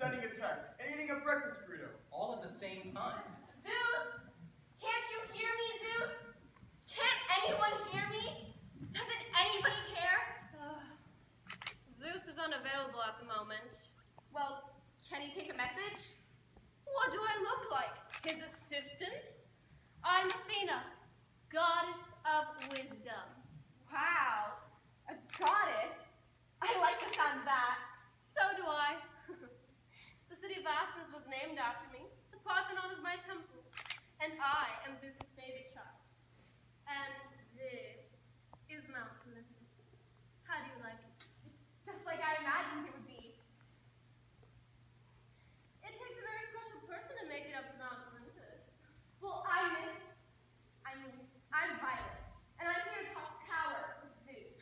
sending a text, and eating a breakfast burrito. All at the same time. Zeus! Can't you hear me, Zeus? Can't anyone hear me? Doesn't anybody care? Zeus is unavailable at the moment. Well, can he take a message? What do I look like? His assistant? I'm Athena, goddess of wisdom. Wow, a goddess? I like the sound of that. So do I. The city of Athens was named after me. The Parthenon is my temple. And I am Zeus's favorite child. And this is Mount Olympus. How do you like it? It's just like I imagined it would be. It takes a very special person to make it up to Mount Olympus. Well, I'm Violet, and I'm here to talk power with Zeus.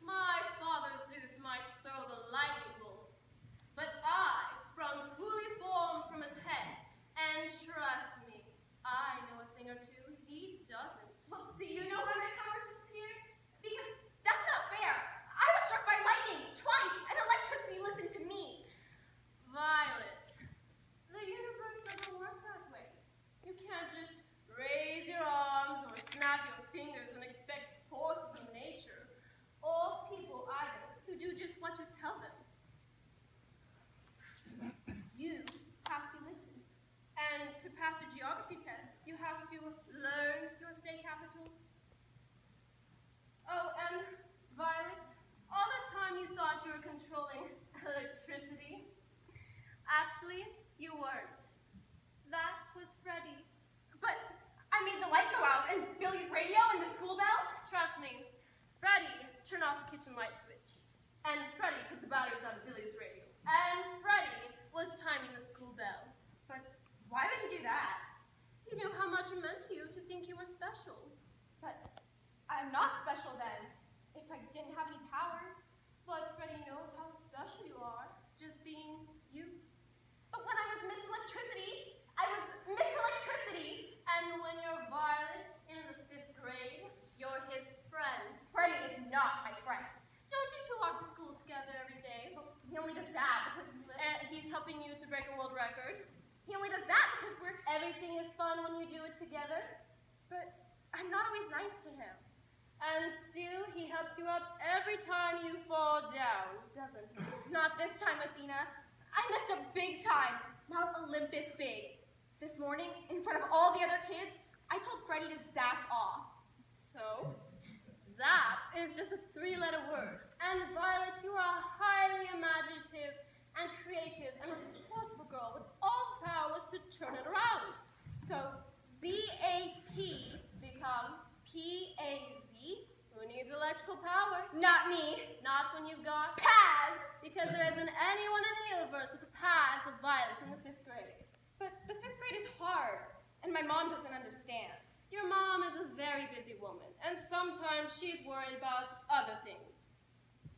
My father Zeus might throw the lightning bolts, but I sprung fully formed from his head, and trust me, I know a thing or two he doesn't. Well, do you know how my powers disappeared? Because that's not fair. I was struck by lightning twice, and electricity listened to me. Violet, the universe doesn't work that way. You can't just raise your arms or snap your fingers and expect forces of nature, or people either, to do just what you tell them. You have to listen. And to pass your geography test, you have to learn your state capitals. Oh, and Violet, all the time you thought you were controlling electricity, actually, you weren't. That was Freddy. But I made the light go out, and Billy's radio, and the school bell. Trust me, Freddy turned off the kitchen light switch. And Freddy took the batteries out of Billy's radio. And Freddy was timing the school bell. But why would he do that? He knew how much it meant to you to think you were special. But I'm not special then, if I didn't have any powers. But Freddy knows how special you are, just being you. But when I was Miss Electricity, I was Miss Electricity. And when you're Violet in the 5th grade, you're his friend. Freddy is not my friend. Don't you two walk to school together every day? Well, he only does that because He's helping you to break a world record. he only does that because Everything is fun when you do it together. But I'm not always nice to him. And still, he helps you up every time you fall down, doesn't he? Not this time, Athena. I messed up big time. Mount Olympus big. This morning, in front of all the other kids, I told Freddy to zap off. So, zap is just a 3-letter word. And Violet, you are a highly imaginative and creative and resourceful girl with all the powers to turn it around. So, ZAP becomes PAZ. Who needs electrical power? not me. Not when you've got Paz! because there isn't anyone in the universe with the paths of Violet in the 5th grade. But the 5th grade is hard, and my mom doesn't understand. Your mom is a very busy woman, and sometimes she's worried about other things,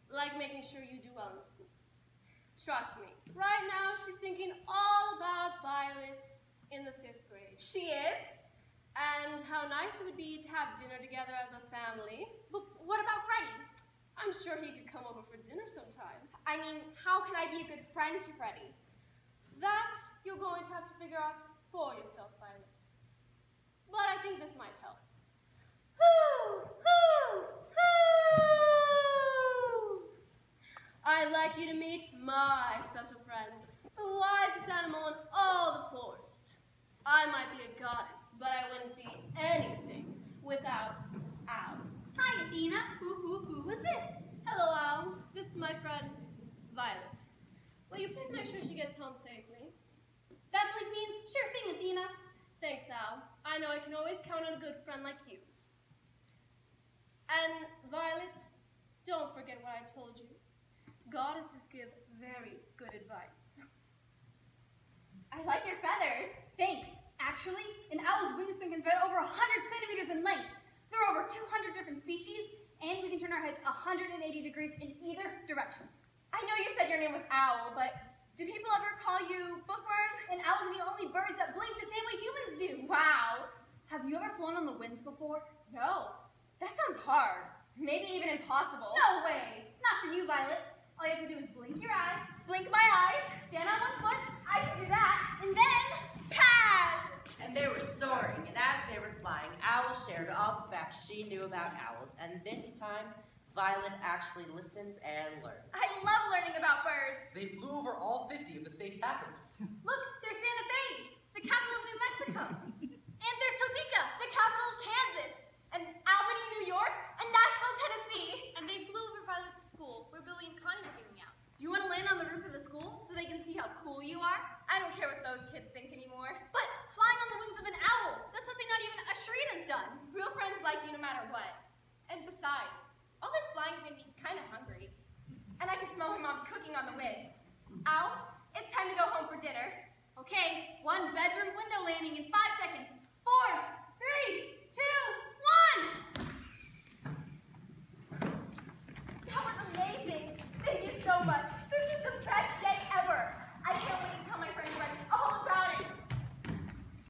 like making sure you do well in school. Trust me, right now she's thinking all about Violet in the 5th grade. She is? And how nice it would be to have dinner together as a family. But what about Freddy? I'm sure he could come over for dinner sometime. I mean, how can I be a good friend to Freddy? That you're going to have to figure out for yourself, Violet. But I think this might help. Hoo! Hoo! Hoo! I'd like you to meet my special friend, the wisest animal in all the forest. I might be a goddess, but I wouldn't be anything without Owl. Hi, Athena. Who is this? Hello, Owl. This is my friend, Violet. Will you please make sure she gets home safely? That belief means sure thing, Athena. Thanks, Al. I know I can always count on a good friend like you. And, Violet, don't forget what I told you. Goddesses give very good advice. I like your feathers. Thanks. Actually, an owl's wingspan can spread over 100 centimeters in length. There are over 200 different species, and we can turn our heads 180 degrees in either direction. I know you said your name was Owl, but do people ever call you Bookworm? And owls are the only birds that blink the same way humans do. Wow. Have you ever flown on the winds before? No. That sounds hard. Maybe even impossible. No way. Not for you, Violet. All you have to do is blink your eyes, blink my eyes, stand that she knew about owls, and this time, Violet actually listens and learns. I love learning about birds. They flew over all 50 of the state capitals. Look, there's Santa Fe, the capital of New Mexico. And there's Topeka, the capital of Kansas. And Albany, New York, and Nashville, Tennessee. And they flew over Violet's school, where Billy and Connie were hanging out. Do you want to land on the roof of the school so they can see how cool you are? I don't care what those kids think anymore. But flying on the wings of an owl, that's something not even a Shrita's done. Real friends like you no matter what. And besides, all this flying's made me kind of hungry. And I can smell my mom's cooking on the wind. Al, it's time to go home for dinner. Okay, one bedroom window